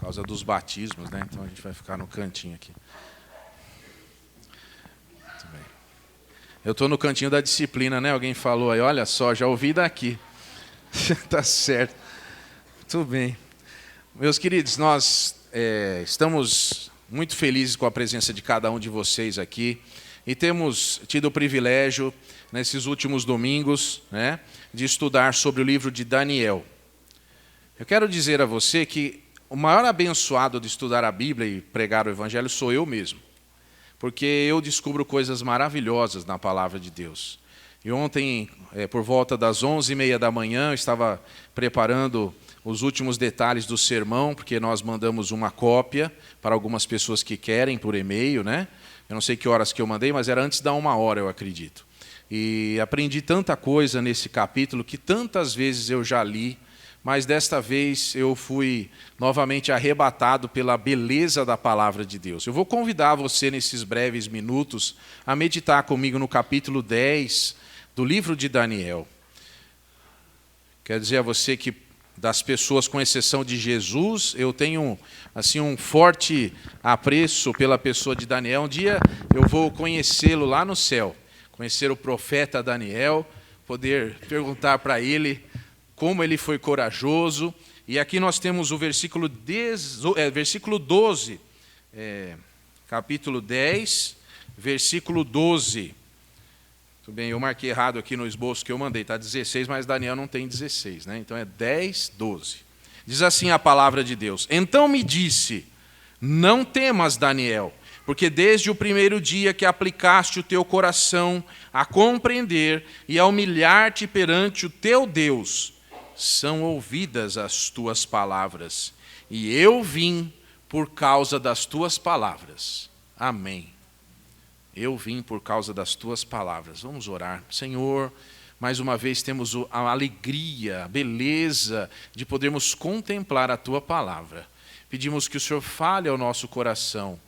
causa dos batismos, né? Então a gente vai ficar no cantinho aqui. Muito bem. Eu estou no cantinho da disciplina, né? Alguém falou aí, olha só, já ouvi daqui. Tá certo. Muito bem. Meus queridos, nós estamos muito felizes com a presença de cada um de vocês aqui e temos tido o privilégio, nesses últimos domingos, né, de estudar sobre o livro de Daniel. Eu quero dizer a você que o maior abençoado de estudar a Bíblia e pregar o Evangelho sou eu mesmo, porque eu descubro coisas maravilhosas na palavra de Deus. E ontem, por volta das 11h30 da manhã, eu estava preparando os últimos detalhes do sermão, porque nós mandamos uma cópia para algumas pessoas que querem por e-mail, né? Eu não sei que horas que eu mandei, mas era antes da 1h, eu acredito. E aprendi tanta coisa nesse capítulo que tantas vezes eu já li, mas desta vez eu fui novamente arrebatado pela beleza da palavra de Deus. Eu vou convidar você nesses breves minutos a meditar comigo no capítulo 10 do livro de Daniel. Quero dizer a você que das pessoas, com exceção de Jesus, eu tenho assim um forte apreço pela pessoa de Daniel. Um dia eu vou conhecê-lo lá no céu, conhecer o profeta Daniel, poder perguntar para ele como ele foi corajoso. E aqui nós temos o versículo 12, capítulo 10, versículo 12. Tudo bem, eu marquei errado aqui no esboço que eu mandei, está 16, mas Daniel não tem 16, né? Então é 10, 12. Diz assim a palavra de Deus: Então me disse, não temas, Daniel, porque desde o primeiro dia que aplicaste o teu coração a compreender e a humilhar-te perante o teu Deus, são ouvidas as tuas palavras, e eu vim por causa das tuas palavras. Amém. Eu vim por causa das tuas palavras. Vamos orar. Senhor, mais uma vez temos a alegria, a beleza de podermos contemplar a tua palavra. Pedimos que o Senhor fale ao nosso coração.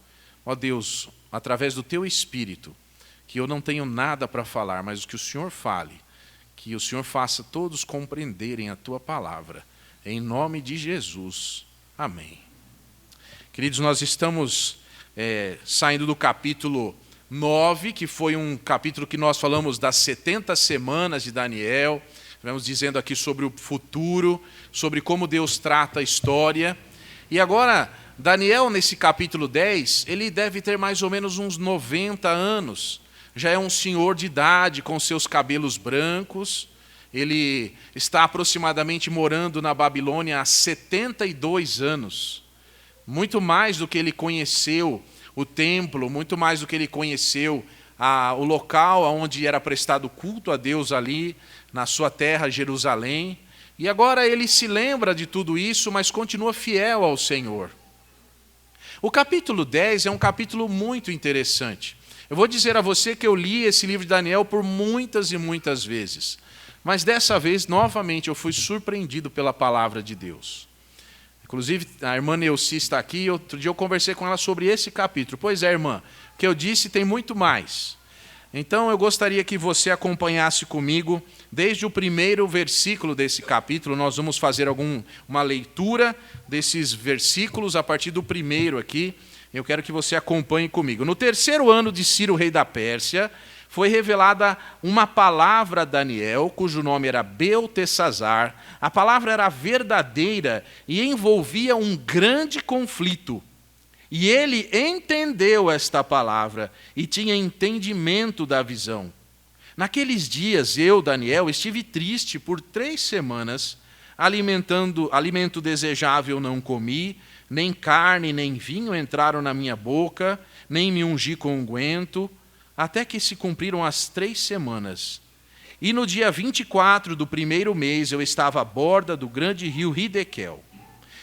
Ó Deus, através do teu Espírito, que eu não tenho nada para falar, mas que o Senhor fale, que o Senhor faça todos compreenderem a tua palavra. Em nome de Jesus. Amém. Queridos, nós estamos saindo do capítulo 9, que foi um capítulo que nós falamos das 70 semanas de Daniel. Estivemos dizendo aqui sobre o futuro, sobre como Deus trata a história. E agora, Daniel, nesse capítulo 10, ele deve ter mais ou menos uns 90 anos. Já é um senhor de idade, com seus cabelos brancos. Ele está aproximadamente morando na Babilônia há 72 anos. Muito mais do que ele conheceu o templo, muito mais do que ele conheceu o local onde era prestado culto a Deus ali, na sua terra, Jerusalém. E agora ele se lembra de tudo isso, mas continua fiel ao Senhor. O capítulo 10 é um capítulo muito interessante. Eu vou dizer a você que eu li esse livro de Daniel por muitas e muitas vezes. Mas dessa vez, novamente, eu fui surpreendido pela palavra de Deus. Inclusive, a irmã Neuci está aqui, outro dia eu conversei com ela sobre esse capítulo. Pois é, irmã, o que eu disse tem muito mais. Então, eu gostaria que você acompanhasse comigo, desde o primeiro versículo desse capítulo. Nós vamos fazer uma leitura desses versículos a partir do primeiro aqui. Eu quero que você acompanhe comigo. No terceiro ano de Ciro, rei da Pérsia, foi revelada uma palavra a Daniel, cujo nome era Beltesazar. A palavra era verdadeira e envolvia um grande conflito. E ele entendeu esta palavra e tinha entendimento da visão. Naqueles dias, eu, Daniel, estive triste por 3 semanas, alimento desejável não comi, nem carne nem vinho entraram na minha boca, nem me ungi com unguento, até que se cumpriram as 3 semanas. E no dia 24 do primeiro mês, eu estava à borda do grande rio Hidekel.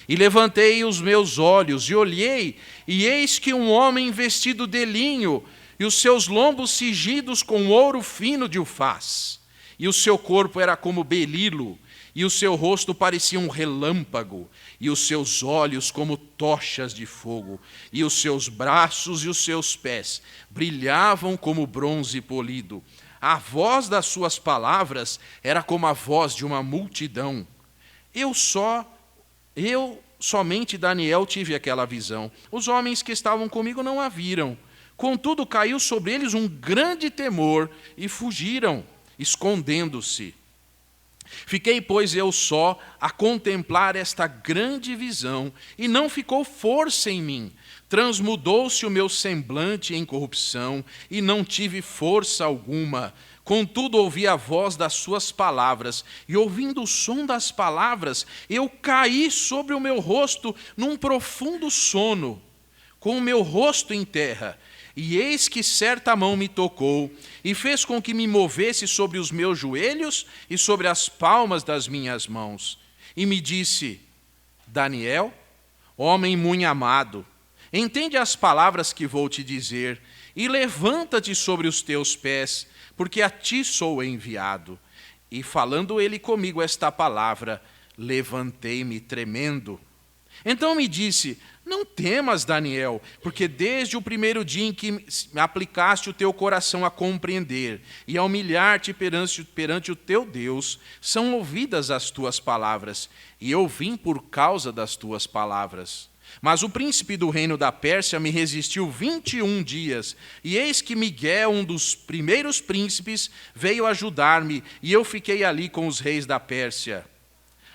E levantei os meus olhos e olhei, e eis que um homem vestido de linho, e os seus lombos cingidos com ouro fino de Ufaz, e o seu corpo era como belilo, e o seu rosto parecia um relâmpago, e os seus olhos como tochas de fogo, e os seus braços e os seus pés brilhavam como bronze polido. A voz das suas palavras era como a voz de uma multidão. Eu somente Daniel tive aquela visão. Os homens que estavam comigo não a viram. Contudo, caiu sobre eles um grande temor e fugiram, escondendo-se. Fiquei, pois, eu só a contemplar esta grande visão, e não ficou força em mim. Transmudou-se o meu semblante em corrupção, e não tive força alguma. Contudo, ouvi a voz das suas palavras, e ouvindo o som das palavras, eu caí sobre o meu rosto num profundo sono, com o meu rosto em terra. E eis que certa mão me tocou, e fez com que me movesse sobre os meus joelhos e sobre as palmas das minhas mãos. E me disse: Daniel, homem muito amado, entende as palavras que vou te dizer, e levanta-te sobre os teus pés, porque a ti sou enviado. E falando ele comigo esta palavra, levantei-me tremendo. Então me disse: não temas, Daniel, porque desde o primeiro dia em que aplicaste o teu coração a compreender e a humilhar-te perante o teu Deus, são ouvidas as tuas palavras, e eu vim por causa das tuas palavras. Mas o príncipe do reino da Pérsia me resistiu 21 dias, e eis que Miguel, um dos primeiros príncipes, veio ajudar-me, e eu fiquei ali com os reis da Pérsia.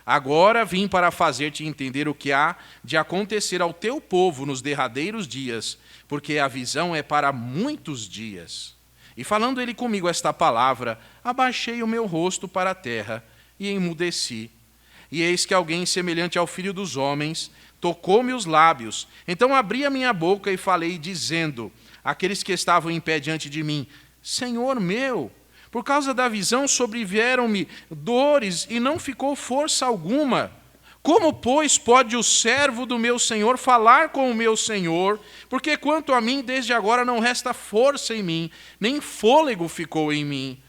Agora vim para fazer-te entender o que há de acontecer ao teu povo nos derradeiros dias, porque a visão é para muitos dias. E falando ele comigo esta palavra, abaixei o meu rosto para a terra e emudeci. E eis que alguém semelhante ao filho dos homens tocou-me os lábios. Então abri a minha boca e falei, dizendo àqueles que estavam em pé diante de mim: Senhor meu, por causa da visão sobrevieram-me dores e não ficou força alguma. Como, pois, pode o servo do meu senhor falar com o meu senhor? Porque quanto a mim, desde agora não resta força em mim, nem fôlego ficou em mim.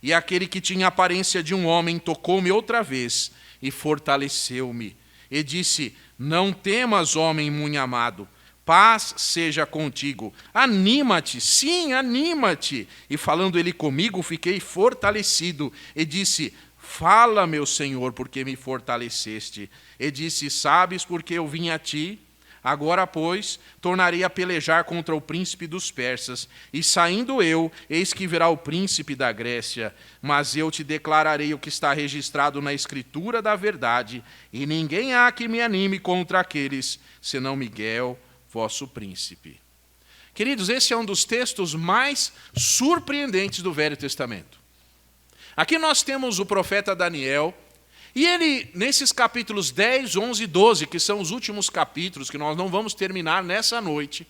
E aquele que tinha a aparência de um homem tocou-me outra vez e fortaleceu-me. E disse: não temas, homem muito amado. Paz seja contigo. Anima-te, sim, anima-te. E falando ele comigo, fiquei fortalecido. E disse: fala, meu Senhor, porque me fortaleceste. E disse: sabes porque eu vim a ti? Agora, pois, tornarei a pelejar contra o príncipe dos persas. E saindo eu, eis que virá o príncipe da Grécia. Mas eu te declararei o que está registrado na escritura da verdade. E ninguém há que me anime contra aqueles, senão Miguel, vosso príncipe. Queridos, esse é um dos textos mais surpreendentes do Velho Testamento. Aqui nós temos o profeta Daniel, e ele, nesses capítulos 10, 11 e 12, que são os últimos capítulos, que nós não vamos terminar nessa noite,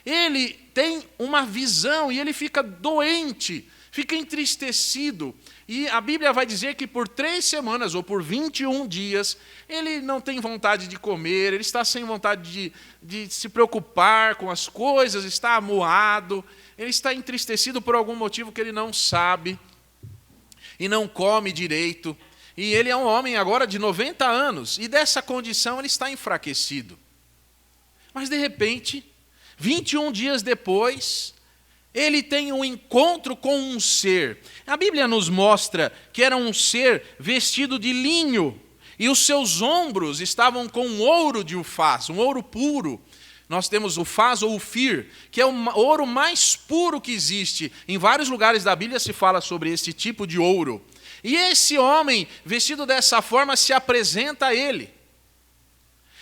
ele tem uma visão e ele fica doente, fica entristecido. E a Bíblia vai dizer que por 3 semanas ou por 21 dias, ele não tem vontade de comer, ele está sem vontade de se preocupar com as coisas, está amuado, ele está entristecido por algum motivo que ele não sabe, e não come direito. E ele é um homem agora de 90 anos, e dessa condição ele está enfraquecido. Mas de repente, 21 dias depois, ele tem um encontro com um ser. A Bíblia nos mostra que era um ser vestido de linho, e os seus ombros estavam com ouro de Ufaz, um ouro puro. Nós temos o Ufaz ou Ufir, que é o ouro mais puro que existe. Em vários lugares da Bíblia se fala sobre esse tipo de ouro. E esse homem, vestido dessa forma, se apresenta a ele.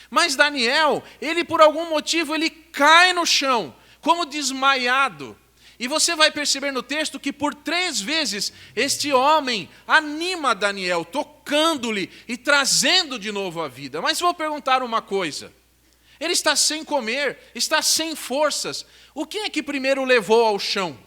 Mas Daniel, ele por algum motivo, ele cai no chão, como desmaiado. E você vai perceber no texto que por 3 vezes este homem anima Daniel, tocando-lhe e trazendo de novo a vida. Mas vou perguntar uma coisa. Ele está sem comer, está sem forças. O que é que primeiro levou ao chão?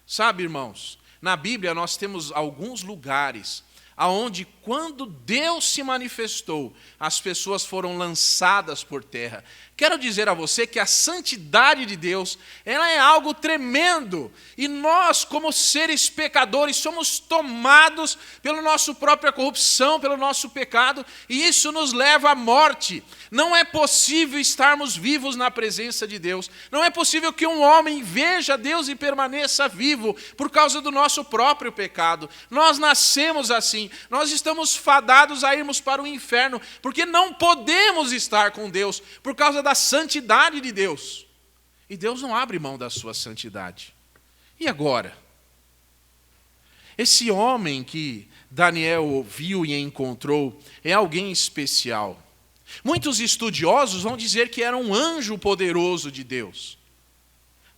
Sabe, irmãos, na Bíblia nós temos alguns lugares aonde quando Deus se manifestou, as pessoas foram lançadas por terra. Quero dizer a você que a santidade de Deus, ela é algo tremendo. E nós, como seres pecadores, somos tomados pela nossa própria corrupção, pelo nosso pecado, e isso nos leva à morte. Não é possível estarmos vivos na presença de Deus. Não é possível que um homem veja Deus e permaneça vivo por causa do nosso próprio pecado. Nós nascemos assim. assim: nós estamos fadados a irmos para o inferno, porque não podemos estar com Deus por causa da santidade de Deus. E Deus não abre mão da sua santidade. E agora? Esse homem que Daniel viu e encontrou é alguém especial. Muitos estudiosos vão dizer que era um anjo poderoso de Deus.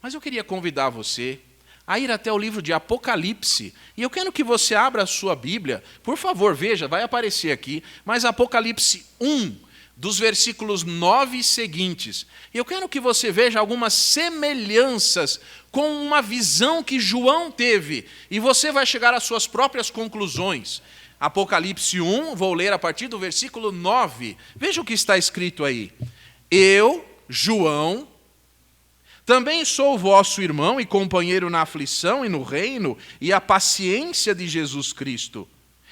Mas eu queria convidar você a ir até o livro de Apocalipse. E eu quero que você abra a sua Bíblia. Por favor, veja, vai aparecer aqui. Mas Apocalipse 1, dos versículos 9 seguintes. E eu quero que você veja algumas semelhanças com uma visão que João teve. E você vai chegar às suas próprias conclusões. Apocalipse 1, vou ler a partir do versículo 9. Veja o que está escrito aí. Eu, João, também sou vosso irmão e companheiro na aflição e no reino e a paciência de Jesus Cristo.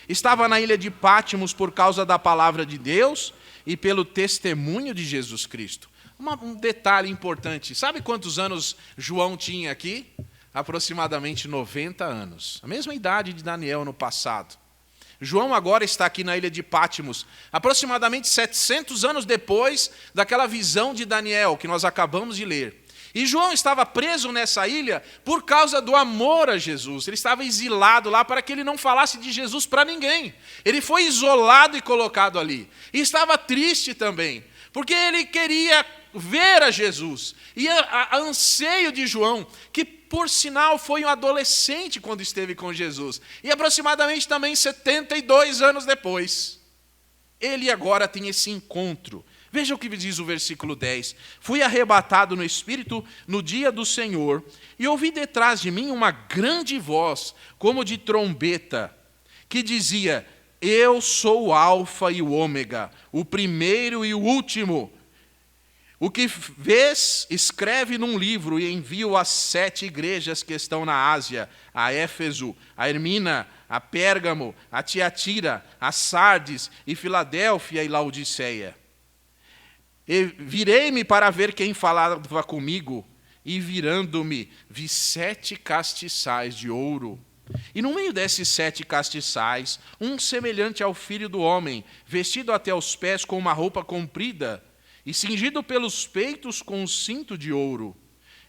Estava na ilha de Pátimos por causa da palavra de Deus e pelo testemunho de Jesus Cristo. Um detalhe importante. Sabe quantos anos João tinha aqui? Aproximadamente 90 anos. A mesma idade de Daniel no passado. João agora está aqui na ilha de Pátimos, aproximadamente 700 anos depois daquela visão de Daniel que nós acabamos de ler. E João estava preso nessa ilha por causa do amor a Jesus. Ele estava exilado lá para que ele não falasse de Jesus para ninguém. Ele foi isolado e colocado ali. E estava triste também, porque ele queria ver a Jesus. E a anseio de João, que por sinal foi um adolescente quando esteve com Jesus. E aproximadamente também 72 anos depois, ele agora tem esse encontro. Veja o que diz o versículo 10. Fui arrebatado no Espírito no dia do Senhor, e ouvi detrás de mim uma grande voz, como de trombeta, que dizia: Eu sou o Alfa e o Ômega, o primeiro e o último. O que vês, escreve num livro e envia-o às 7 igrejas que estão na Ásia, a Éfeso, a Esmirna, a Pérgamo, a Tiatira, a Sardes, e Filadélfia e Laodiceia. E virei-me para ver quem falava comigo, e virando-me, vi 7 castiçais de ouro. E no meio desses 7 castiçais, um semelhante ao Filho do Homem, vestido até os pés com uma roupa comprida, e cingido pelos peitos com um cinto de ouro.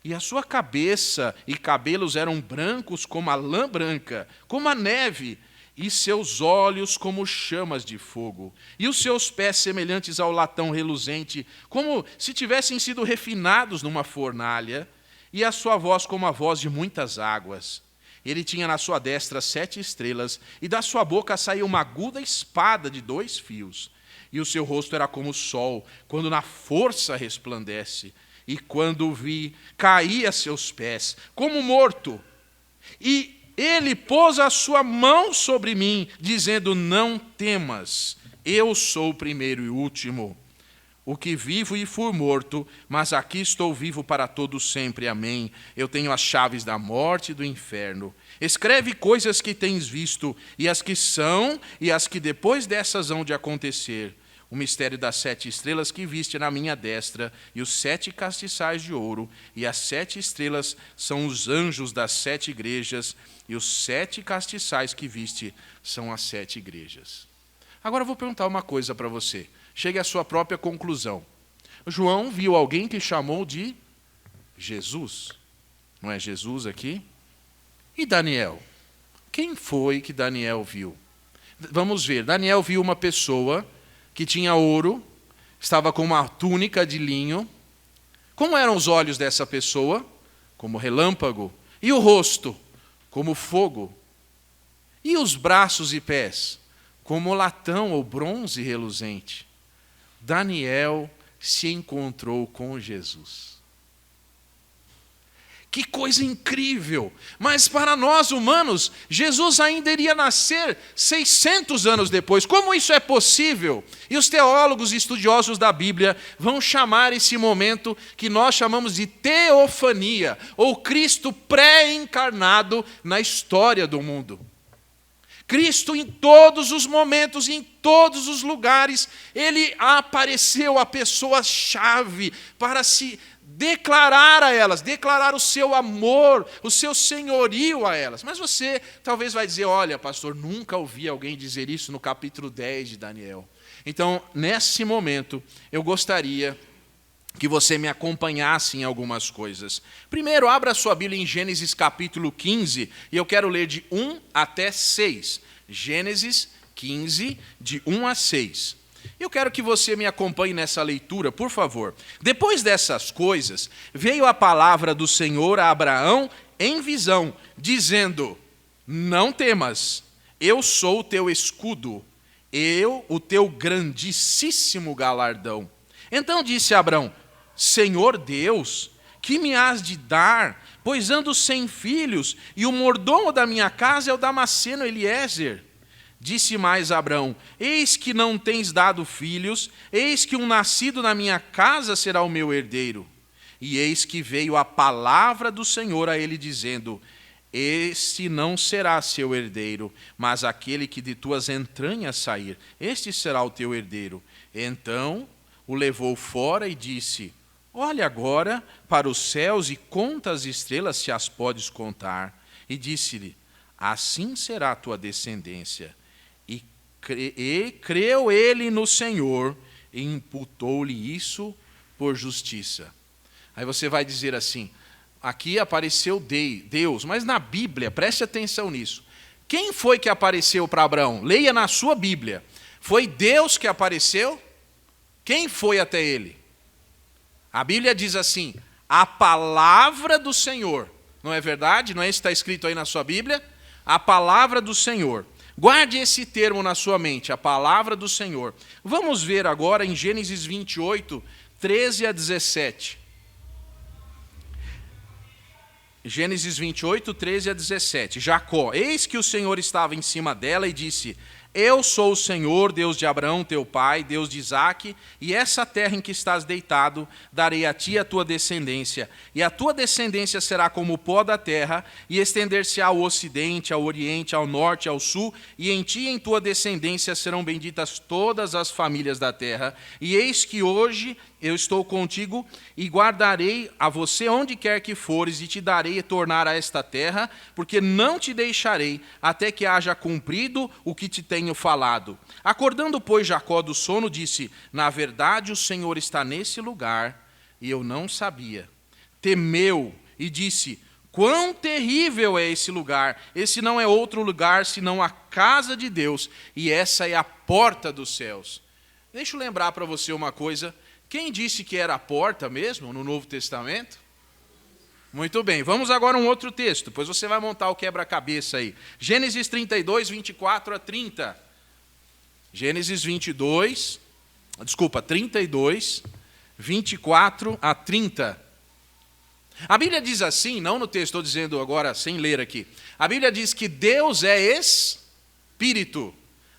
E a sua cabeça e cabelos eram brancos como a lã branca, como a neve, e seus olhos como chamas de fogo, e os seus pés semelhantes ao latão reluzente, como se tivessem sido refinados numa fornalha, e a sua voz como a voz de muitas águas. Ele tinha na sua destra 7 estrelas, e da sua boca saía uma aguda espada de 2 fios, e o seu rosto era como o sol, quando na força resplandece, e quando o vi, caí a seus pés, como morto. E ele pôs a sua mão sobre mim, dizendo: Não temas, eu sou o primeiro e o último, o que vivo e fui morto, mas aqui estou vivo para todo sempre. Amém. Eu tenho as chaves da morte e do inferno. Escreve coisas que tens visto, e as que são, e as que depois dessas hão de acontecer. O mistério das 7 estrelas que viste na minha destra, e os 7 castiçais de ouro, e as 7 estrelas são os anjos das 7 igrejas, e os 7 castiçais que viste são as 7 igrejas. Agora eu vou perguntar uma coisa para você. Chegue à sua própria conclusão. João viu alguém que chamou de Jesus. Não é Jesus aqui? E Daniel? Quem foi que Daniel viu? Vamos ver. Daniel viu uma pessoa que tinha ouro, estava com uma túnica de linho. Como eram os olhos dessa pessoa? Como relâmpago. E o rosto? Como fogo. E os braços e pés? Como latão ou bronze reluzente. Daniel se encontrou com Jesus. Que coisa incrível! Mas para nós humanos, Jesus ainda iria nascer 600 anos depois. Como isso é possível? E os teólogos e estudiosos da Bíblia vão chamar esse momento que nós chamamos de teofania, ou Cristo pré-encarnado na história do mundo. Cristo em todos os momentos, em todos os lugares, ele apareceu a pessoa-chave para se declarar a elas, declarar o seu amor, o seu senhorio a elas. Mas você talvez vai dizer, olha, pastor, nunca ouvi alguém dizer isso no capítulo 10 de Daniel. Então, nesse momento, eu gostaria que você me acompanhasse em algumas coisas. Primeiro, abra sua Bíblia em Gênesis capítulo 15, e eu quero ler de 1 até 6. Gênesis 15, de 1 a 6. Eu quero que você me acompanhe nessa leitura, por favor. Depois dessas coisas, veio a palavra do Senhor a Abraão em visão, dizendo, não temas, eu sou o teu escudo, eu o teu grandíssimo galardão. Então disse Abraão, Senhor Deus, que me has de dar, pois ando sem filhos, e o mordomo da minha casa é o Damasceno Eliezer. Disse mais Abraão, eis que não tens dado filhos, eis que um nascido na minha casa será o meu herdeiro. E eis que veio a palavra do Senhor a ele, dizendo, este não será seu herdeiro, mas aquele que de tuas entranhas sair, este será o teu herdeiro. Então o levou fora e disse, olha agora para os céus e conta as estrelas, se as podes contar. E disse-lhe, assim será a tua descendência. E creu ele no Senhor e imputou-lhe isso por justiça. Aí você vai dizer assim, aqui apareceu Deus, mas na Bíblia, preste atenção nisso. Quem foi que apareceu para Abraão? Leia na sua Bíblia. Foi Deus que apareceu? Quem foi até ele? A Bíblia diz assim, a palavra do Senhor. Não é verdade? Não é isso que está escrito aí na sua Bíblia? A palavra do Senhor. Guarde esse termo na sua mente, a palavra do Senhor. Vamos ver agora em Gênesis 28, 13 a 17. Gênesis 28, 13 a 17. Jacó, eis que o Senhor estava em cima dela e disse, eu sou o Senhor, Deus de Abraão, teu pai, Deus de Isaque, e essa terra em que estás deitado, darei a ti e a tua descendência. E a tua descendência será como o pó da terra, e estender-se-á ao ocidente, ao oriente, ao norte, ao sul, e em ti e em tua descendência serão benditas todas as famílias da terra. E eis que hoje eu estou contigo e guardarei a você onde quer que fores, e te darei a tornar a esta terra, porque não te deixarei até que haja cumprido o que te tenho falado. Acordando, pois, Jacó do sono, disse, na verdade o Senhor está nesse lugar, e eu não sabia. Temeu e disse, quão terrível é esse lugar! Esse não é outro lugar, senão a casa de Deus, e essa é a porta dos céus. Deixa eu lembrar para você uma coisa. Quem disse que era a porta mesmo, no Novo Testamento? Muito bem, vamos agora a um outro texto, pois você vai montar o quebra-cabeça aí. Gênesis 32, 24 a 30. Gênesis 32, 24 a 30. A Bíblia diz assim, não no texto, estou dizendo agora sem ler aqui. A Bíblia diz que Deus é Espírito.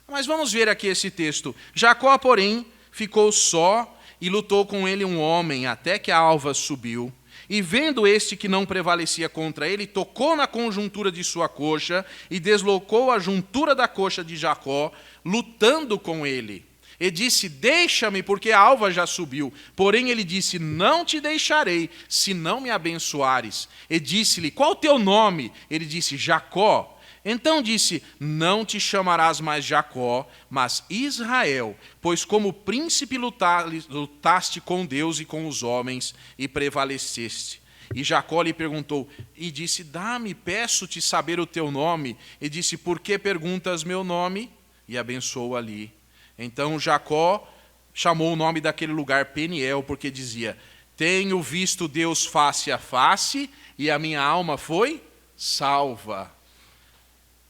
Mas vamos ver aqui esse texto. Jacó, porém, ficou só e lutou com ele um homem, até que a alva subiu. E vendo este que não prevalecia contra ele, tocou na conjuntura de sua coxa e deslocou a juntura da coxa de Jacó, lutando com ele. E disse, deixa-me, porque a alva já subiu. Porém ele disse, não te deixarei, se não me abençoares. E disse-lhe, qual o teu nome? Ele disse, Jacó. Então disse, não te chamarás mais Jacó, mas Israel, pois como príncipe lutaste com Deus e com os homens, e prevaleceste. E Jacó lhe perguntou, e disse, dá-me, peço-te saber o teu nome. E disse, por que perguntas meu nome? E abençoou ali. Então Jacó chamou o nome daquele lugar Peniel, porque dizia, tenho visto Deus face a face, e a minha alma foi salva.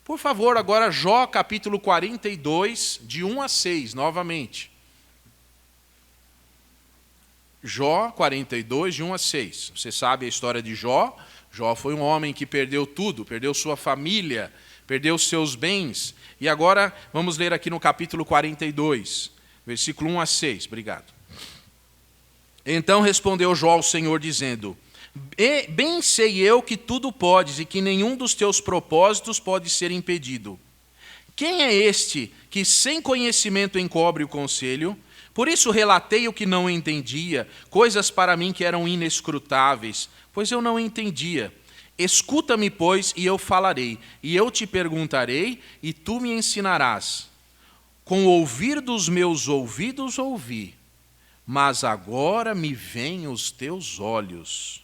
Por favor, agora Jó capítulo 42, de 1 a 6, novamente. Jó 42, de 1 a 6. Você sabe a história de Jó. Jó foi um homem que perdeu tudo, perdeu sua família, perdeu seus bens. E agora vamos ler aqui no capítulo 42, versículo 1 a 6. Obrigado. Então respondeu Jó ao Senhor, dizendo, bem sei eu que tudo podes e que nenhum dos teus propósitos pode ser impedido. Quem é este que sem conhecimento encobre o conselho? Por isso relatei o que não entendia, coisas para mim que eram inescrutáveis, pois eu não entendia. Escuta-me, pois, e eu falarei, e eu te perguntarei, e tu me ensinarás. Com o ouvir dos meus ouvidos ouvi, mas agora me veem os teus olhos.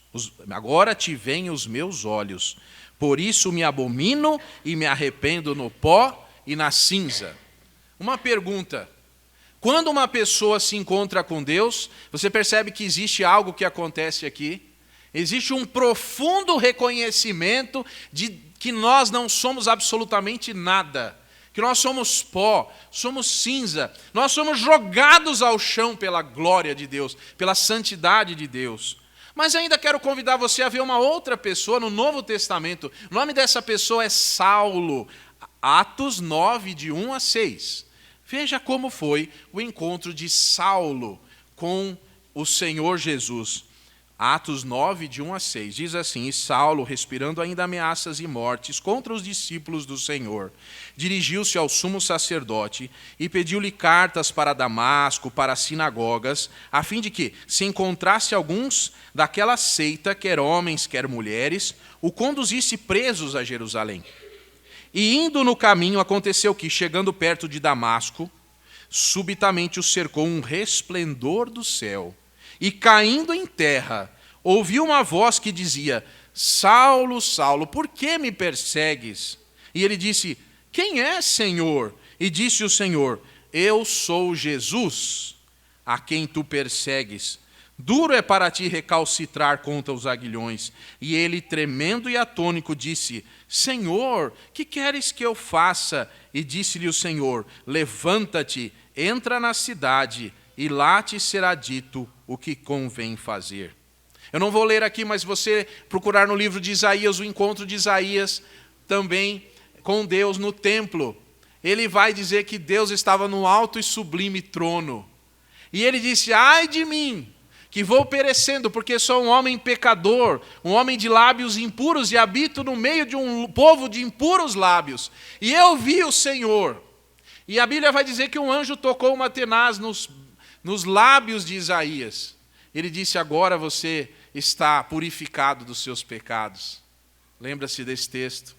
Agora te veem os meus olhos. Por isso me abomino e me arrependo no pó e na cinza. Uma pergunta. Quando uma pessoa se encontra com Deus, você percebe que existe algo que acontece aqui? Existe um profundo reconhecimento de que nós não somos absolutamente nada, que nós somos pó, somos cinza, nós somos jogados ao chão pela glória de Deus, pela santidade de Deus. Mas ainda quero convidar você a ver uma outra pessoa no Novo Testamento. O nome dessa pessoa é Saulo, Atos 9, de 1 a 6. Veja como foi o encontro de Saulo com o Senhor Jesus. Atos 9, de 1 a 6, diz assim: E Saulo, respirando ainda ameaças e mortes contra os discípulos do Senhor, dirigiu-se ao sumo sacerdote e pediu-lhe cartas para Damasco, para as sinagogas, a fim de que, se encontrasse alguns daquela seita, quer homens, quer mulheres, o conduzisse presos a Jerusalém. E indo no caminho, aconteceu que, chegando perto de Damasco, subitamente o cercou um resplendor do céu. E caindo em terra, ouviu uma voz que dizia: Saulo, Saulo, por que me persegues? E ele disse: Quem é, Senhor? E disse o Senhor: Eu sou Jesus, a quem tu persegues. Duro é para ti recalcitrar contra os aguilhões. E ele, tremendo e atônico, disse: Senhor, que queres que eu faça? E disse-lhe o Senhor: Levanta-te, entra na cidade, e lá te será dito o que convém fazer. Eu não vou ler aqui, mas você procurar no livro de Isaías, o encontro de Isaías também com Deus no templo. Ele vai dizer que Deus estava no alto e sublime trono. E ele disse: Ai de mim, que vou perecendo, porque sou um homem pecador, um homem de lábios impuros, e habito no meio de um povo de impuros lábios. E eu vi o Senhor. E a Bíblia vai dizer que um anjo tocou uma tenaz nos lábios de Isaías. Ele disse: agora você está purificado dos seus pecados. Lembra-se desse texto.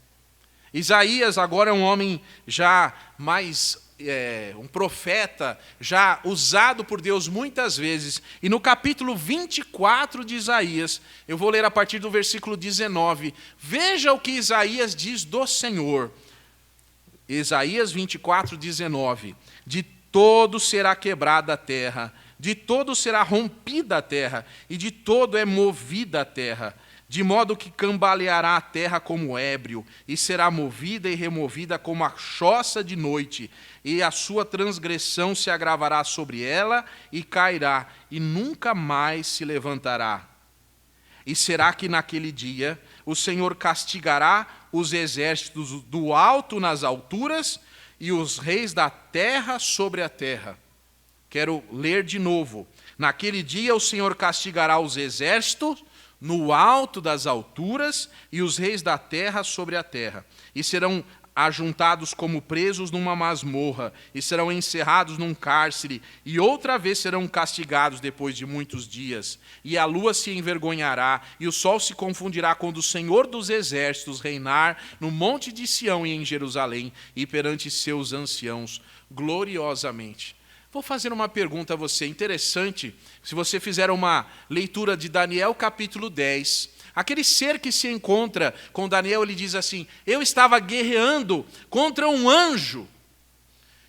Isaías agora é um homem já mais, um profeta, já usado por Deus muitas vezes. E no capítulo 24 de Isaías, eu vou ler a partir do versículo 19. Veja o que Isaías diz do Senhor. Isaías 24, 19. De todo será quebrada a terra, de todo será rompida a terra, e de todo é movida a terra, de modo que cambaleará a terra como ébrio, e será movida e removida como a choça de noite, e a sua transgressão se agravará sobre ela, e cairá, e nunca mais se levantará. E será que naquele dia o Senhor castigará os exércitos do alto nas alturas, e os reis da terra sobre a terra. Quero ler de novo. Naquele dia o Senhor castigará os exércitos no alto das alturas e os reis da terra sobre a terra. E serão ajuntados como presos numa masmorra, e serão encerrados num cárcere, e outra vez serão castigados depois de muitos dias. E a lua se envergonhará, e o sol se confundirá quando o Senhor dos exércitos reinar no monte de Sião e em Jerusalém, e perante seus anciãos, gloriosamente. Vou fazer uma pergunta a você, interessante, se você fizer uma leitura de Daniel capítulo 10, aquele ser que se encontra com Daniel, ele diz assim: eu estava guerreando contra um anjo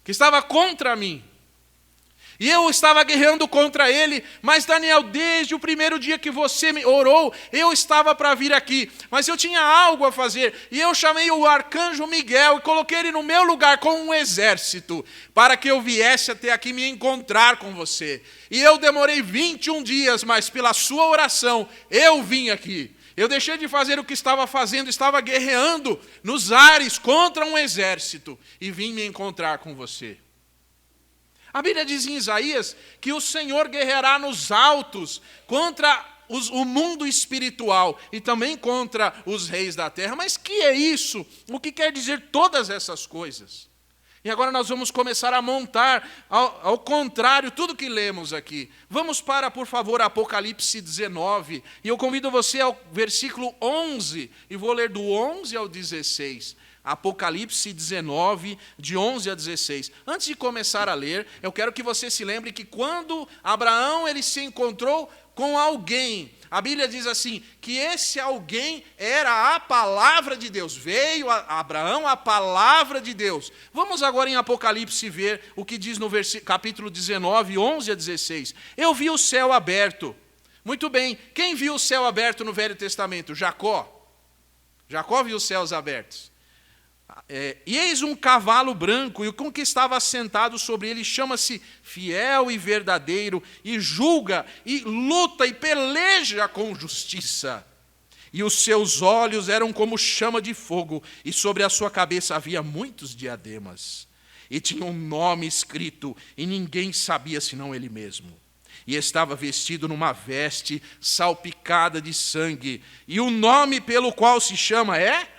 que estava contra mim. E eu estava guerreando contra ele, mas Daniel, desde o primeiro dia que você me orou, eu estava para vir aqui, mas eu tinha algo a fazer, e eu chamei o arcanjo Miguel e coloquei ele no meu lugar com um exército, para que eu viesse até aqui me encontrar com você. E eu demorei 21 dias, mas pela sua oração, eu vim aqui. Eu deixei de fazer o que estava fazendo, estava guerreando nos ares contra um exército, e vim me encontrar com você. A Bíblia diz em Isaías que o Senhor guerreará nos altos contra o mundo espiritual e também contra os reis da terra. Mas que é isso? O que quer dizer todas essas coisas? E agora nós vamos começar a montar, ao contrário, tudo que lemos aqui. Vamos para, por favor, Apocalipse 19. E eu convido você ao versículo 11, e vou ler do 11 ao 16. Apocalipse 19, de 11 a 16. Antes de começar a ler, eu quero que você se lembre que quando Abraão ele se encontrou com alguém, a Bíblia diz assim, que esse alguém era a palavra de Deus. Veio a Abraão a palavra de Deus. Vamos agora em Apocalipse ver o que diz no capítulo 19, 11 a 16. Eu vi o céu aberto. Muito bem, quem viu o céu aberto no Velho Testamento? Jacó. Jacó viu os céus abertos. E eis um cavalo branco, e o que estava sentado sobre ele chama-se Fiel e Verdadeiro, e julga, e luta, e peleja com justiça. E os seus olhos eram como chama de fogo, e sobre a sua cabeça havia muitos diademas. E tinha um nome escrito, e ninguém sabia senão ele mesmo. E estava vestido numa veste salpicada de sangue, e o nome pelo qual se chama é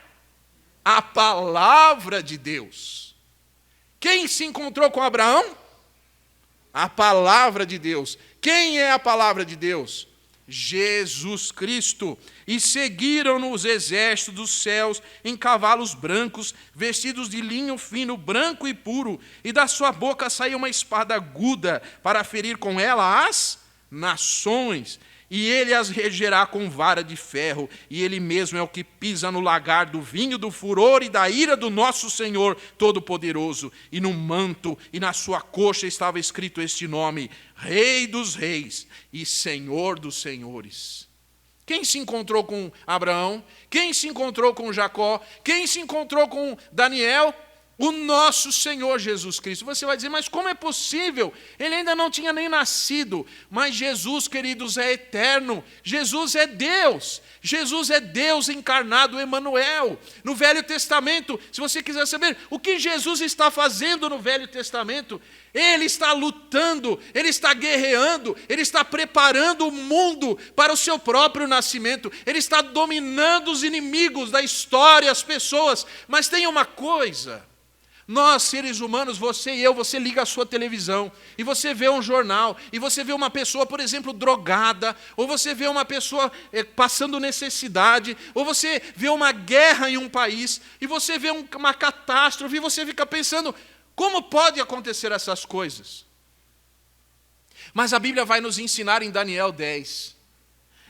a palavra de Deus. Quem se encontrou com Abraão? A palavra de Deus. Quem é a palavra de Deus? Jesus Cristo. E seguiram-no os exércitos dos céus em cavalos brancos, vestidos de linho fino, branco e puro, e da sua boca saiu uma espada aguda para ferir com ela as nações. E ele as regerá com vara de ferro, e ele mesmo é o que pisa no lagar do vinho do furor e da ira do nosso Senhor Todo-Poderoso. E no manto e na sua coxa estava escrito este nome: Rei dos Reis e Senhor dos Senhores. Quem se encontrou com Abraão? Quem se encontrou com Jacó? Quem se encontrou com Daniel? O nosso Senhor Jesus Cristo. Você vai dizer, mas como é possível? Ele ainda não tinha nem nascido. Mas Jesus, queridos, é eterno. Jesus é Deus. Jesus é Deus encarnado, Emanuel. No Velho Testamento, se você quiser saber o que Jesus está fazendo no Velho Testamento, ele está lutando, ele está guerreando, ele está preparando o mundo para o seu próprio nascimento. Ele está dominando os inimigos da história, as pessoas. Mas tem uma coisa. Nós, seres humanos, você e eu, você liga a sua televisão e você vê um jornal e você vê uma pessoa, por exemplo, drogada, ou você vê uma pessoa passando necessidade, ou você vê uma guerra em um país e você vê uma catástrofe e você fica pensando, como pode acontecer essas coisas? Mas a Bíblia vai nos ensinar em Daniel 10,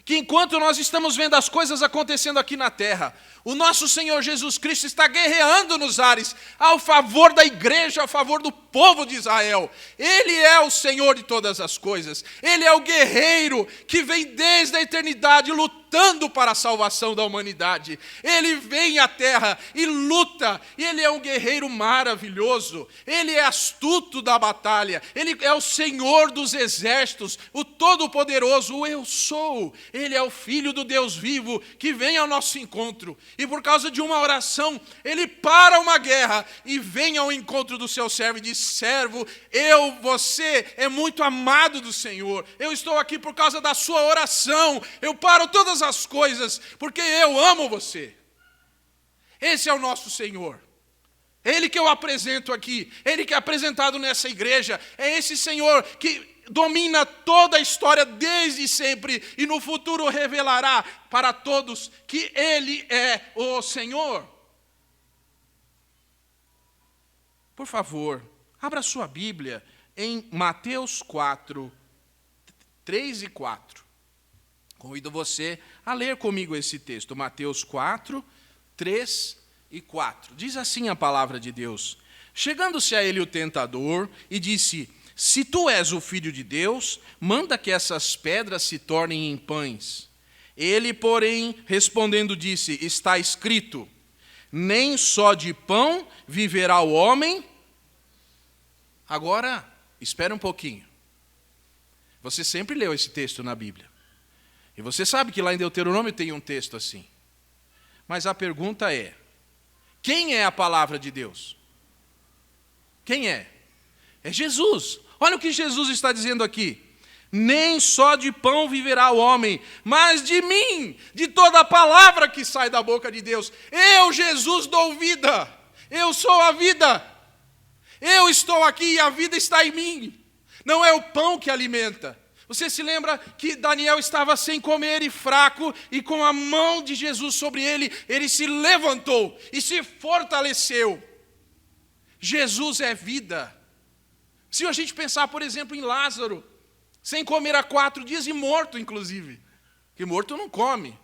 que enquanto nós estamos vendo as coisas acontecendo aqui na terra, o nosso Senhor Jesus Cristo está guerreando nos ares, ao favor da igreja, a favor do povo de Israel. Ele é o Senhor de todas as coisas. Ele é o guerreiro que vem desde a eternidade lutando para a salvação da humanidade. Ele vem à terra e luta. E ele é um guerreiro maravilhoso. Ele é astuto da batalha. Ele é o Senhor dos exércitos, o Todo-Poderoso, o Eu Sou. Ele é o Filho do Deus vivo que vem ao nosso encontro. E por causa de uma oração, ele para uma guerra e vem ao encontro do seu servo e diz, servo, você é muito amado do Senhor. Eu estou aqui por causa da sua oração. Eu paro todas as coisas porque eu amo você. Esse é o nosso Senhor. Ele que eu apresento aqui, ele que é apresentado nessa igreja, é esse Senhor que domina toda a história desde sempre e no futuro revelará para todos que ele é o Senhor. Por favor, abra sua Bíblia em Mateus 4, 3 e 4. Convido você a ler comigo esse texto, Mateus 4, 3 e 4. Diz assim a palavra de Deus: chegando-se a ele o tentador e disse, se tu és o Filho de Deus, manda que essas pedras se tornem em pães. Ele, porém, respondendo disse, está escrito, nem só de pão viverá o homem. Agora, espera um pouquinho. Você sempre leu esse texto na Bíblia. E você sabe que lá em Deuteronômio tem um texto assim. Mas a pergunta é, quem é a palavra de Deus? Quem é? É Jesus. Olha o que Jesus está dizendo aqui. Nem só de pão viverá o homem, mas de mim, de toda a palavra que sai da boca de Deus. Eu, Jesus, dou vida. Eu sou a vida. Eu estou aqui e a vida está em mim. Não é o pão que alimenta. Você se lembra que Daniel estava sem comer e fraco, e com a mão de Jesus sobre ele, ele se levantou e se fortaleceu. Jesus é vida. Se a gente pensar, por exemplo, em Lázaro, sem comer há 4 dias e morto, inclusive, que morto não come.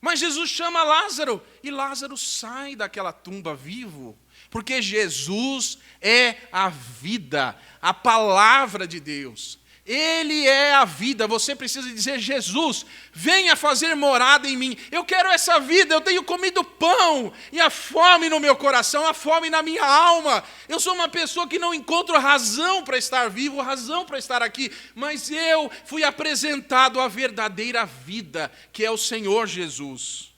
Mas Jesus chama Lázaro, e Lázaro sai daquela tumba vivo, porque Jesus é a vida, a palavra de Deus. Ele é a vida. Você precisa dizer: Jesus, venha fazer morada em mim. Eu quero essa vida. Eu tenho comido pão e a fome no meu coração, a fome na minha alma. Eu sou uma pessoa que não encontro razão para estar vivo, razão para estar aqui, mas eu fui apresentado à verdadeira vida, que é o Senhor Jesus.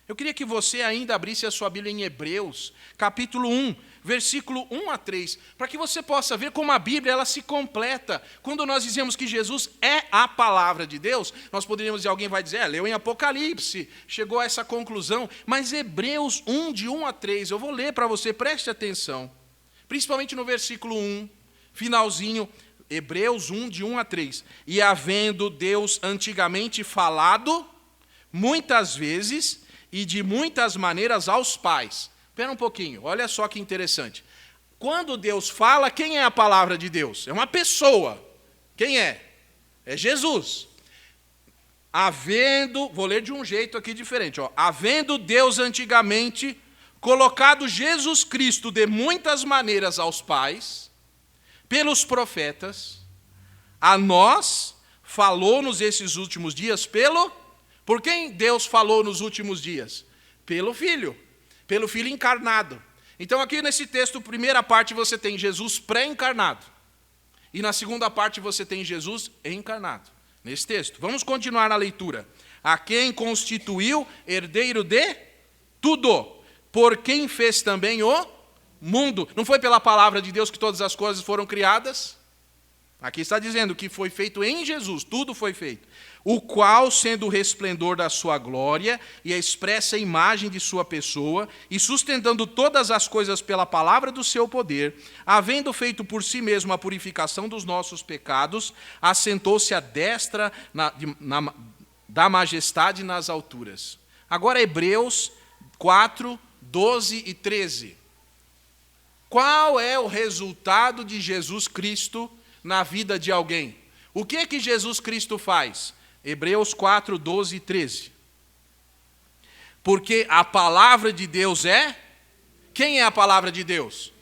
Eu queria que você ainda abrisse a sua Bíblia em Hebreus, capítulo 1, versículo 1 a 3, para que você possa ver como a Bíblia ela se completa. Quando nós dizemos que Jesus é a palavra de Deus, nós poderíamos dizer, alguém vai dizer, leu em Apocalipse, chegou a essa conclusão, mas Hebreus 1, de 1 a 3, eu vou ler para você, preste atenção, principalmente no versículo 1, finalzinho, Hebreus 1, de 1 a 3. E havendo Deus antigamente falado, muitas vezes e de muitas maneiras aos pais. Espera um pouquinho, olha só que interessante. Quando Deus fala, quem é a palavra de Deus? É uma pessoa. Quem é? É Jesus. Vou ler de um jeito aqui diferente. Havendo Deus antigamente colocado Jesus Cristo de muitas maneiras aos pais, pelos profetas, a nós falou-nos esses últimos dias por quem Deus falou nos últimos dias? Pelo Filho encarnado. Então aqui nesse texto, primeira parte você tem Jesus pré-encarnado. E na segunda parte você tem Jesus encarnado. Nesse texto. Vamos continuar na leitura. A quem constituiu herdeiro de tudo, por quem fez também o mundo. Não foi pela palavra de Deus que todas as coisas foram criadas? Aqui está dizendo que foi feito em Jesus, tudo foi feito. O qual, sendo o resplendor da sua glória e a expressa imagem de sua pessoa, e sustentando todas as coisas pela palavra do seu poder, havendo feito por si mesmo a purificação dos nossos pecados, assentou-se à destra da majestade nas alturas. Agora Hebreus 4, 12 e 13. Qual é o resultado de Jesus Cristo na vida de alguém? O que é que Jesus Cristo faz? Hebreus 4, 12 e 13. Porque a palavra de Deus é... Quem é a palavra de Deus?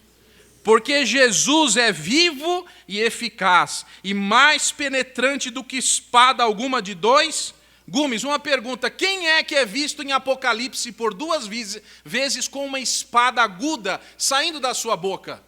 Porque Jesus é vivo e eficaz, e mais penetrante do que espada alguma de 2 gumes. Uma pergunta: quem é que é visto em Apocalipse por 2 vezes com uma espada aguda saindo da sua boca?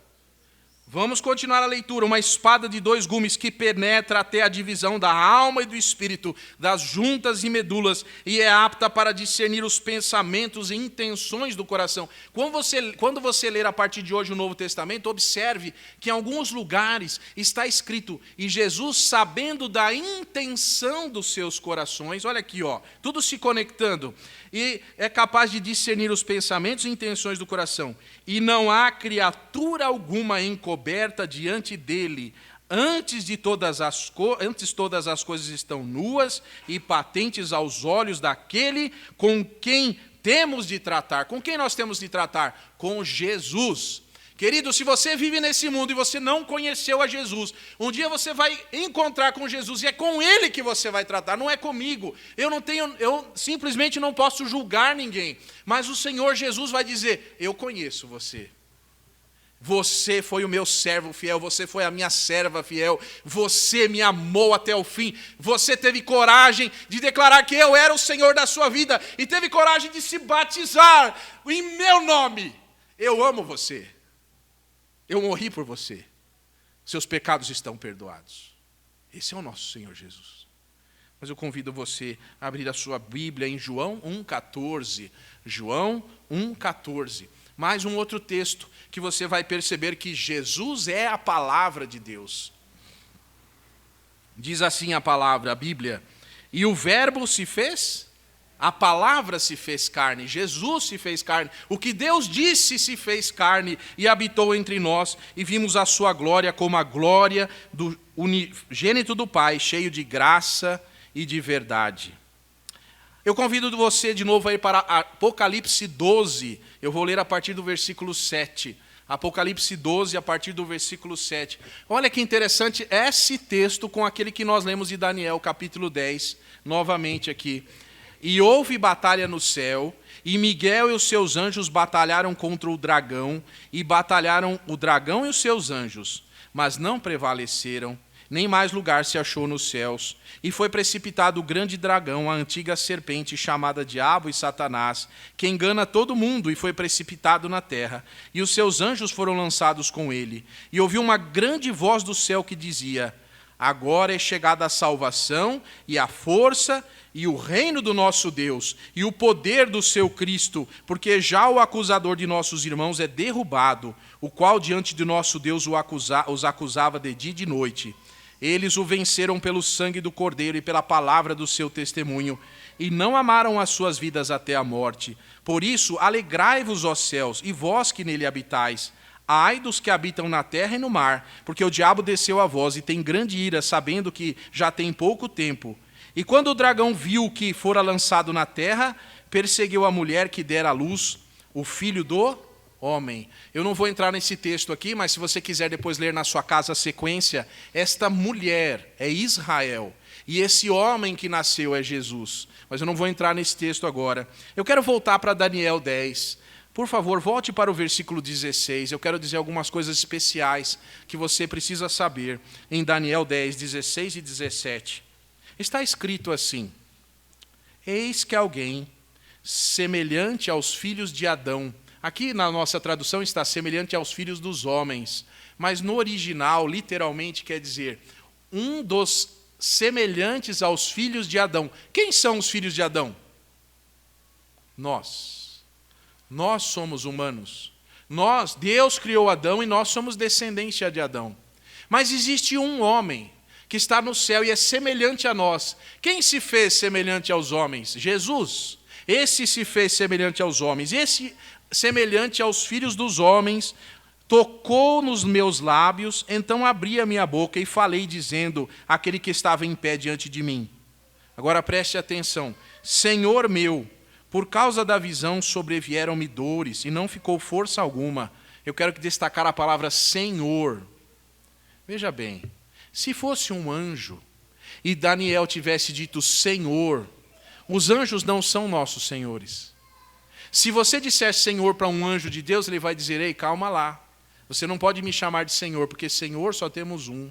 Vamos continuar a leitura. Uma espada de 2 gumes que penetra até a divisão da alma e do espírito, das juntas e medulas, e é apta para discernir os pensamentos e intenções do coração. Quando você ler a partir de hoje o Novo Testamento, observe que em alguns lugares está escrito, e Jesus, sabendo da intenção dos seus corações, olha aqui, tudo se conectando, e é capaz de discernir os pensamentos e intenções do coração. E não há criatura alguma encoberta diante dele. Antes todas as coisas estão nuas e patentes aos olhos daquele com quem temos de tratar. Com quem nós temos de tratar? Com Jesus. Querido, se você vive nesse mundo e você não conheceu a Jesus, um dia você vai encontrar com Jesus e é com Ele que você vai tratar, não é comigo. Eu simplesmente não posso julgar ninguém, mas o Senhor Jesus vai dizer: eu conheço você. Você foi o meu servo fiel, você foi a minha serva fiel, você me amou até o fim, você teve coragem de declarar que eu era o Senhor da sua vida e teve coragem de se batizar em meu nome. Eu amo você. Eu morri por você. Seus pecados estão perdoados. Esse é o nosso Senhor Jesus. Mas eu convido você a abrir a sua Bíblia em João 1,14. João 1,14. Mais um outro texto que você vai perceber que Jesus é a palavra de Deus. Diz assim a palavra, a Bíblia: e o verbo se fez A palavra se fez carne, Jesus se fez carne, o que Deus disse se fez carne e habitou entre nós, e vimos a sua glória como a glória do unigênito do Pai, cheio de graça e de verdade. Eu convido você de novo a ir para Apocalipse 12, eu vou ler a partir do versículo 7. Apocalipse 12, a partir do versículo 7. Olha que interessante esse texto com aquele que nós lemos de Daniel, capítulo 10, novamente aqui. E houve batalha no céu, e Miguel e os seus anjos batalharam contra o dragão, e batalharam o dragão e os seus anjos, mas não prevaleceram, nem mais lugar se achou nos céus. E foi precipitado o grande dragão, a antiga serpente chamada Diabo e Satanás, que engana todo mundo, e foi precipitado na terra. E os seus anjos foram lançados com ele. E ouviu uma grande voz do céu que dizia: agora é chegada a salvação e a força e o reino do nosso Deus e o poder do seu Cristo, porque já o acusador de nossos irmãos é derrubado, o qual diante de nosso Deus os acusava de dia e de noite. Eles o venceram pelo sangue do Cordeiro e pela palavra do seu testemunho, e não amaram as suas vidas até a morte. Por isso, alegrai-vos, ó céus, e vós que nele habitais. Ai dos que habitam na terra e no mar, porque o diabo desceu a vós e tem grande ira, sabendo que já tem pouco tempo. E quando o dragão viu que fora lançado na terra, perseguiu a mulher que dera à luz o filho do homem. Eu não vou entrar nesse texto aqui, mas se você quiser depois ler na sua casa a sequência, esta mulher é Israel, e esse homem que nasceu é Jesus. Mas eu não vou entrar nesse texto agora. Eu quero voltar para Daniel 10. Por favor, volte para o versículo 16. Eu quero dizer algumas coisas especiais que você precisa saber em Daniel 10, 16 e 17. Está escrito assim: eis que alguém semelhante aos filhos de Adão. Aqui na nossa tradução está semelhante aos filhos dos homens, mas no original, literalmente, quer dizer um dos semelhantes aos filhos de Adão. Quem são os filhos de Adão? Nós. Nós somos humanos. Deus criou Adão e nós somos descendência de Adão. Mas existe um homem que está no céu e é semelhante a nós. Quem se fez semelhante aos homens? Jesus. Esse se fez semelhante aos homens. Esse semelhante aos filhos dos homens, tocou nos meus lábios, então abri a minha boca e falei, dizendo àquele que estava em pé diante de mim. Agora preste atenção. Senhor meu, por causa da visão sobrevieram-me dores, e não ficou força alguma. Eu quero destacar a palavra Senhor. Veja bem, se fosse um anjo, e Daniel tivesse dito Senhor, os anjos não são nossos senhores. Se você disser Senhor para um anjo de Deus, ele vai dizer: ei, calma lá, você não pode me chamar de Senhor, porque Senhor só temos um.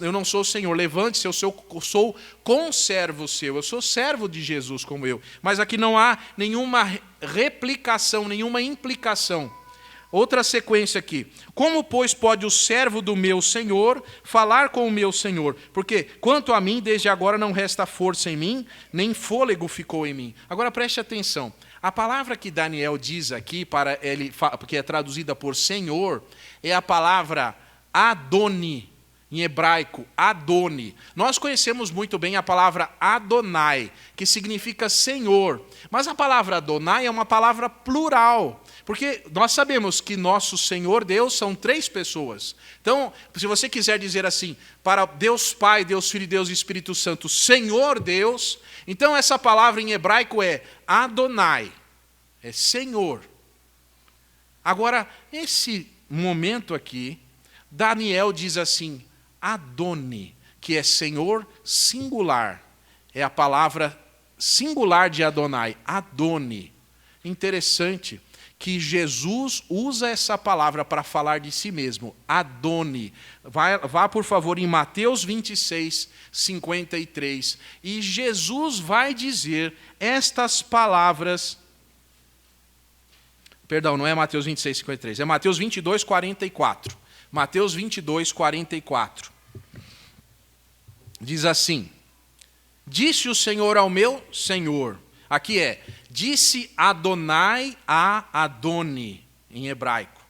Eu não sou Senhor, levante-se, eu sou conservo seu, eu sou servo de Jesus como eu. Mas aqui não há nenhuma replicação, nenhuma implicação. Outra sequência aqui. Como, pois, pode o servo do meu Senhor falar com o meu Senhor? Porque, quanto a mim, desde agora não resta força em mim, nem fôlego ficou em mim. Agora preste atenção. A palavra que Daniel diz aqui, para ele, porque é traduzida por Senhor, é a palavra Adoni, em hebraico, Adoni. Nós conhecemos muito bem a palavra Adonai, que significa Senhor. Mas a palavra Adonai é uma palavra plural, porque nós sabemos que nosso Senhor Deus são 3 pessoas. Então, se você quiser dizer assim, para Deus Pai, Deus Filho e Deus Espírito Santo, Senhor Deus, então essa palavra em hebraico é Adonai, é Senhor. Agora, esse momento aqui, Daniel diz assim, Adoni, que é Senhor singular. É a palavra singular de Adonai, Adoni. Interessante que Jesus usa essa palavra para falar de si mesmo, Adoni. Vá, por favor, em Mateus 26, 53. E Jesus vai dizer estas palavras. Perdão, não é Mateus 26, 53, é Mateus 22, 44. Mateus 22, 44. Diz assim: disse o Senhor ao meu Senhor. Aqui disse Adonai a Adoni, em hebraico.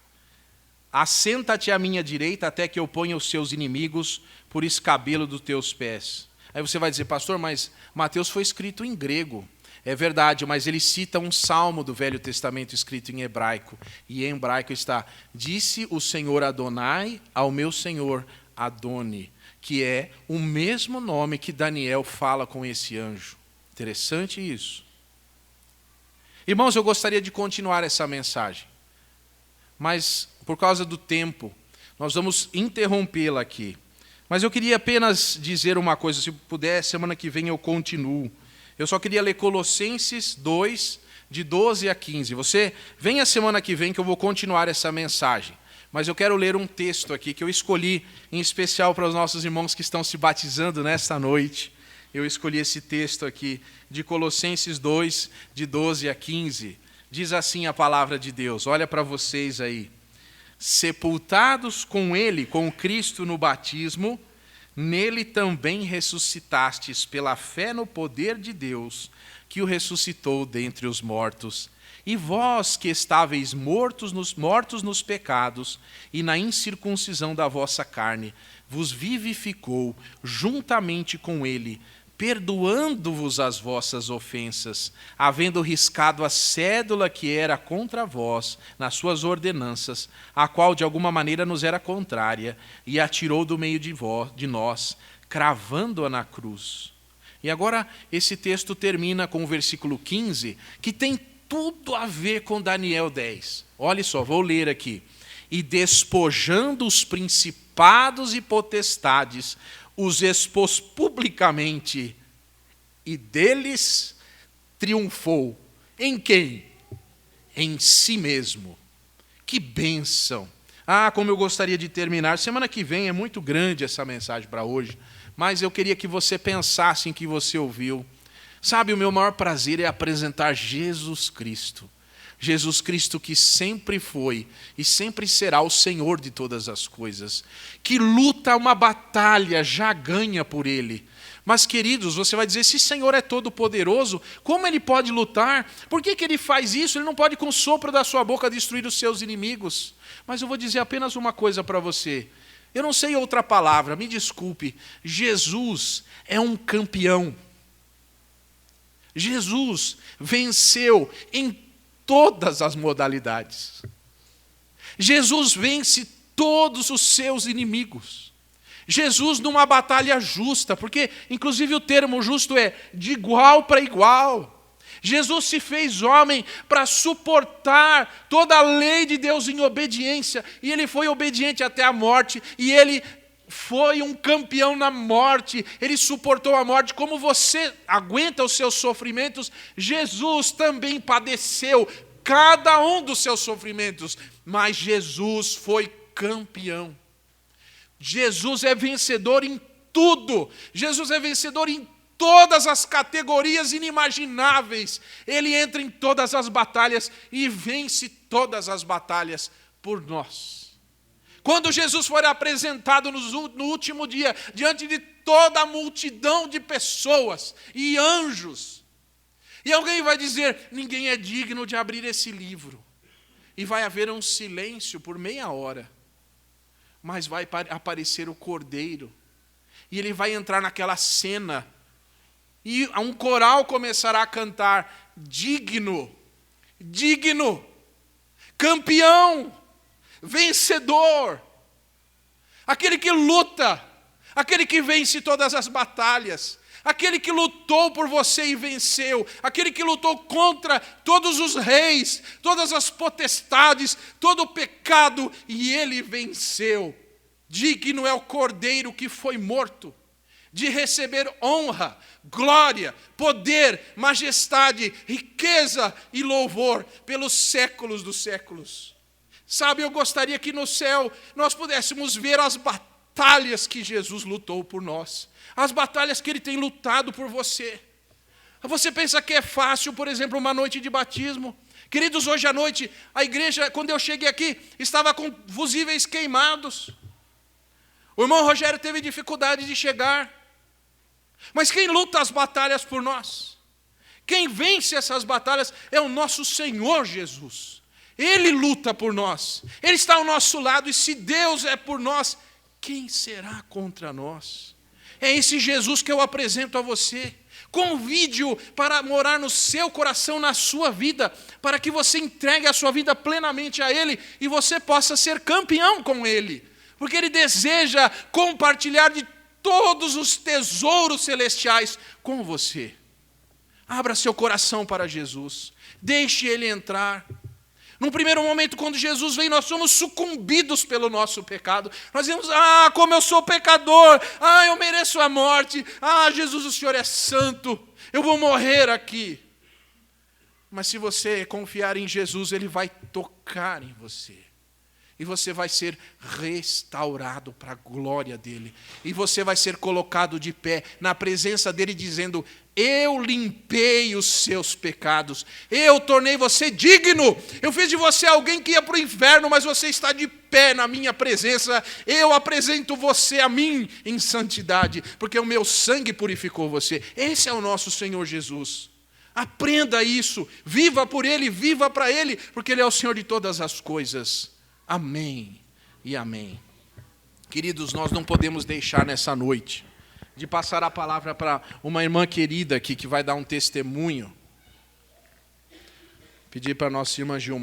Assenta-te à minha direita até que eu ponha os seus inimigos por escabelo dos teus pés. Aí você vai dizer, pastor, mas Mateus foi escrito em grego. É verdade, mas ele cita um salmo do Velho Testamento escrito em hebraico. E em hebraico está: disse o Senhor Adonai ao meu Senhor Adoni, que é o mesmo nome que Daniel fala com esse anjo. Interessante isso. Irmãos, eu gostaria de continuar essa mensagem, mas por causa do tempo, nós vamos interrompê-la aqui. Mas eu queria apenas dizer uma coisa, se puder, semana que vem eu continuo. Eu só queria ler Colossenses 2, de 12 a 15. Você vem a semana que vem que eu vou continuar essa mensagem. Mas eu quero ler um texto aqui que eu escolhi em especial para os nossos irmãos que estão se batizando nesta noite. Eu escolhi esse texto aqui de Colossenses 2, de 12 a 15. Diz assim a palavra de Deus, olha para vocês aí. Sepultados com ele, com Cristo no batismo, nele também ressuscitastes pela fé no poder de Deus, que o ressuscitou dentre os mortos. E vós que estáveis mortos nos pecados e na incircuncisão da vossa carne, vos vivificou juntamente com ele, perdoando-vos as vossas ofensas, havendo riscado a cédula que era contra vós nas suas ordenanças, a qual de alguma maneira nos era contrária, e a tirou do meio de nós, cravando-a na cruz. E agora esse texto termina com o versículo 15, que tem tudo a ver com Daniel 10. Olha só, vou ler aqui. E despojando os principados e potestades, os expôs publicamente, e deles triunfou. Em quem? Em si mesmo. Que bênção! Ah, como eu gostaria de terminar. Semana que vem é muito grande essa mensagem para hoje, mas eu queria que você pensasse em que você ouviu. Sabe, o meu maior prazer é apresentar Jesus Cristo. Jesus Cristo que sempre foi e sempre será o Senhor de todas as coisas, que luta uma batalha, já ganha por Ele. Mas, queridos, você vai dizer, se o Senhor é todo poderoso, como Ele pode lutar? Por que Ele faz isso? Ele não pode com o sopro da sua boca destruir os seus inimigos. Mas eu vou dizer apenas uma coisa para você. Eu não sei outra palavra, me desculpe. Jesus é um campeão. Jesus venceu em todas as modalidades. Jesus vence todos os seus inimigos. Jesus numa batalha justa, porque inclusive o termo justo é de igual para igual. Jesus se fez homem para suportar toda a lei de Deus em obediência, e ele foi obediente até a morte, e ele foi um campeão na morte, ele suportou a morte. Como você aguenta os seus sofrimentos, Jesus também padeceu cada um dos seus sofrimentos, mas Jesus foi campeão. Jesus é vencedor em tudo, Jesus é vencedor em todas as categorias inimagináveis, ele entra em todas as batalhas e vence todas as batalhas por nós. Quando Jesus foi apresentado no último dia, diante de toda a multidão de pessoas e anjos, e alguém vai dizer, ninguém é digno de abrir esse livro, e vai haver um silêncio por meia hora, mas vai aparecer o Cordeiro, e ele vai entrar naquela cena, e um coral começará a cantar, digno, digno, campeão, vencedor, aquele que luta, aquele que vence todas as batalhas, aquele que lutou por você e venceu, aquele que lutou contra todos os reis, todas as potestades, todo o pecado, e ele venceu. Digno é o Cordeiro que foi morto, de receber honra, glória, poder, majestade, riqueza e louvor pelos séculos dos séculos. Sabe, eu gostaria que no céu nós pudéssemos ver as batalhas que Jesus lutou por nós, as batalhas que Ele tem lutado por você. Você pensa que é fácil, por exemplo, uma noite de batismo? Queridos, hoje à noite, a igreja, quando eu cheguei aqui, estava com fusíveis queimados. O irmão Rogério teve dificuldade de chegar. Mas quem luta as batalhas por nós? Quem vence essas batalhas é o nosso Senhor Jesus. Ele luta por nós, Ele está ao nosso lado, e se Deus é por nós, quem será contra nós? É esse Jesus que eu apresento a você. Convide-o para morar no seu coração, na sua vida, para que você entregue a sua vida plenamente a Ele e você possa ser campeão com Ele. Porque Ele deseja compartilhar de todos os tesouros celestiais com você. Abra seu coração para Jesus. Deixe Ele entrar. Num primeiro momento, quando Jesus vem, nós somos sucumbidos pelo nosso pecado. Nós dizemos, como eu sou pecador, eu mereço a morte, Jesus, o Senhor é santo, eu vou morrer aqui. Mas se você confiar em Jesus, Ele vai tocar em você. E você vai ser restaurado para a glória dEle. E você vai ser colocado de pé na presença dEle, dizendo, eu limpei os seus pecados. Eu tornei você digno. Eu fiz de você alguém que ia para o inferno, mas você está de pé na minha presença. Eu apresento você a mim em santidade, porque o meu sangue purificou você. Esse é o nosso Senhor Jesus. Aprenda isso. Viva por Ele, viva para Ele, porque Ele é o Senhor de todas as coisas. Amém e amém. Queridos, nós não podemos deixar nessa noite de passar a palavra para uma irmã querida aqui que vai dar um testemunho. Pedir para a nossa irmã Gilmar.